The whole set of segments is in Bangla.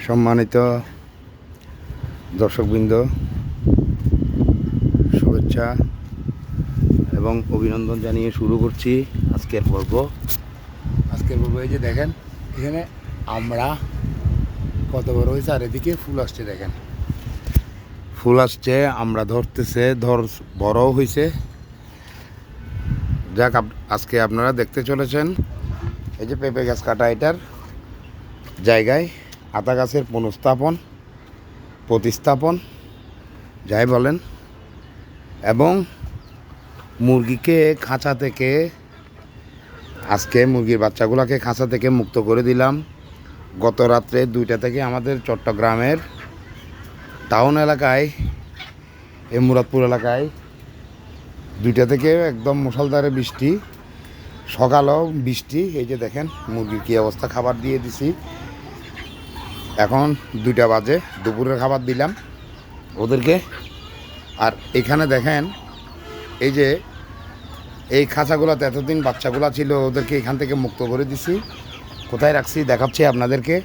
সম্মানিত দর্শকবৃন্দ, শুভেচ্ছা এবং অভিনন্দন জানিয়ে শুরু করছি আজকের পর্ব। এই যে দেখেন, এখানে আমরা কত বড় হয়েছে, আর এদিকে ফুল আসছে। দেখেন ফুল আসছে, আমরা ধরতেছে, বড় হয়েছে। যাক, আজকে আপনারা দেখতে চলেছেন এই যে পেঁপে গাছ কাটা এটার জায়গায় আতা গাছের প্রতিস্থাপন যাই বলেন, এবং মুরগিকে খাঁচা থেকে, আজকে মুরগির বাচ্চাগুলোকে খাঁচা থেকে মুক্ত করে দিলাম। গত রাত্রে 2টা থেকে আমাদের চট্টগ্রামের টাউন এলাকায়, এই মুরাদপুর এলাকায় 2টা থেকে একদম মুষলধারে বৃষ্টি, সকালেও বৃষ্টি। এই যে দেখেন মুরগির কী অবস্থা। খাবার দিয়ে দিছি, এখন 2টা বাজে, দুপুরের খাবার দিলাম ওদেরকে। আর এখানে দেখেন, এই যে এই খাঁচাগুলোতে এতদিন বাচ্চাগুলো ছিল, ওদেরকে এখান থেকে মুক্ত করে দিছি। কোথায় রাখছি দেখাচ্ছি আপনাদেরকে।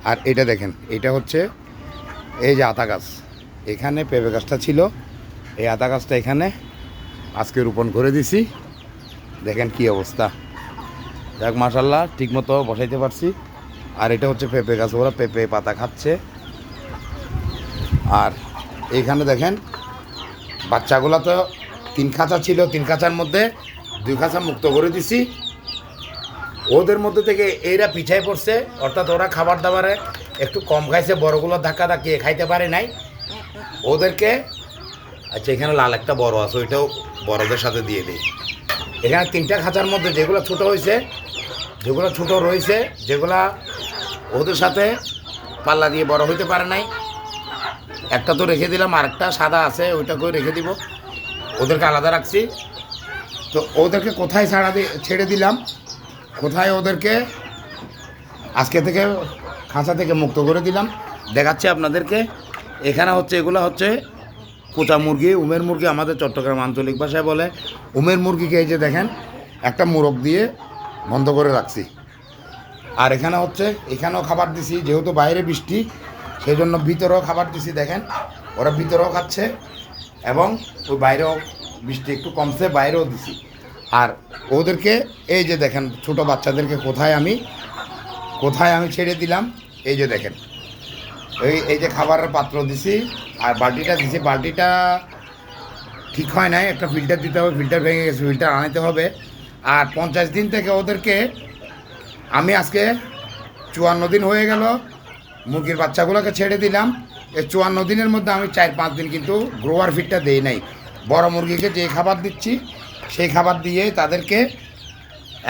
আর এটা দেখেন, এটা হচ্ছে এই যে আতা গাছ, এখানে পেঁপে গাছটা ছিল, এই আতা গাছটা এখানে আজকে রোপণ করে দিছি। দেখেন কি অবস্থা। যাক, মাশাল্লাহ, ঠিকমতো বসাইতে পারছি। আর এটা হচ্ছে পেঁপে গাছ, ওরা পেঁপে পাতা খাচ্ছে। আর এইখানে দেখেন বাচ্চাগুলো তো 3 খাঁচা ছিল, 3 খাঁচার মধ্যে 2 খাঁচা মুক্ত করে দিছি। ওদের মধ্যে থেকে এরা পিছায় পড়ছে, অর্থাৎ ওরা খাবার দাবারে একটু কম খাইছে, বড়গুলো ধাক্কা ধাক্কিয়ে খাইতে পারে নাই ওদেরকে। আচ্ছা, এখানে লাল একটা বড় আছে, ওইটাও বড়দের সাথে দিয়ে দিই। এখানে 3টা খাঁচার মধ্যে যেগুলো ছোট হয়েছে, যেগুলো ছোট রয়েছে, যেগুলা ওদের সাথে পাল্লা দিয়ে বড় হইতে পারে নাই, একটা তো রেখে দিলাম, আরেকটা সাদা আছে, ওইটাকেও রেখে দিব। ওদেরকে আলাদা রাখছি। তো ওদেরকে কোথায় ছেড়ে দিলাম, কোথায় ওদেরকে আজকে থেকে খাঁচা থেকে মুক্ত করে দিলাম দেখাচ্ছি আপনাদেরকে। এখানে হচ্ছে, এগুলো হচ্ছে কোচা মুরগি, উমের মুরগি, আমাদের চট্টগ্রাম আঞ্চলিক ভাষায় বলে উমের মুরগিকে। এই যে দেখেন, একটা মোরগ দিয়ে বন্ধ করে রাখছি। আর এখানে হচ্ছে, এখানেও খাবার দিছি, যেহেতু বাইরে বৃষ্টি সেই জন্য ভিতরেও খাবার দিছি। দেখেন ওরা ভিতরেও খাচ্ছে, এবং ওই বাইরেও বৃষ্টি একটু কমছে, বাইরেও দিছি। আর ওদেরকে এই যে দেখেন, ছোট বাচ্চাদেরকে কোথায় আমি ছেড়ে দিলাম। এই যে দেখেন, এই যে খাবারের পাত্র দিছি, আর বালতিটা দিছি। বালতিটা ঠিক হয় নাই, একটা ফিল্টার দিতে হবে, ফিল্টার ভেঙে গেছে, ফিল্টার আনাতে হবে। আর 50 দিন থেকে ওদেরকে আমি, আজকে 54 দিন হয়ে গেল মুরগির বাচ্চাগুলোকে ছেড়ে দিলাম। এই 54 দিনের মধ্যে আমি 4-5 দিন কিন্তু গ্রোয়ার ফিডটা দেই নাই। বড় মুরগিকে যে খাবার দিচ্ছি সেই খাবার দিয়ে তাদেরকে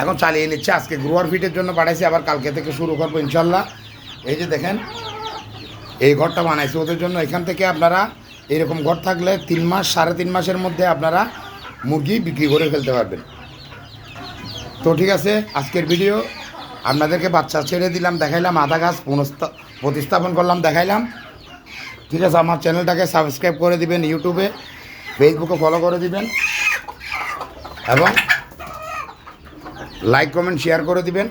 এখন চালিয়ে নিচ্ছে। আজকে গ্রোয়ার ফিডের জন্য পাঠাইছি, আবার কালকে থেকে শুরু করবো ইনশাল্লাহ। এই যে দেখেন, এই ঘরটা বানাইছি ওদের জন্য। এখান থেকে আপনারা এরকম ঘর থাকলে 3 মাস, 3.5 মাসের মধ্যে আপনারা মুরগি বিক্রি করে ফেলতে পারবেন। তো ঠিক আছে, আজকের ভিডিও আপনাদেরকে বাচ্চা ছেড়ে দিলাম, দেখাইলাম, আতা গাছ প্রতিস্থাপন করলাম, দেখাইলাম। ঠিক আছে, আমার চ্যানেলটাকে সাবস্ক্রাইব করে দিবেন, ইউটিউবে, ফেসবুকে ফলো করে দিবেন, এবং লাইক কমেন্ট শেয়ার করে দিবেন।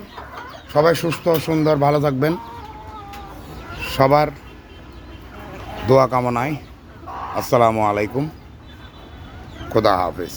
সবাই সুস্থ সুন্দর ভালো থাকবেন, সবার দোয়া কামনায়। আসসালামু আলাইকুম, খোদা হাফেজ।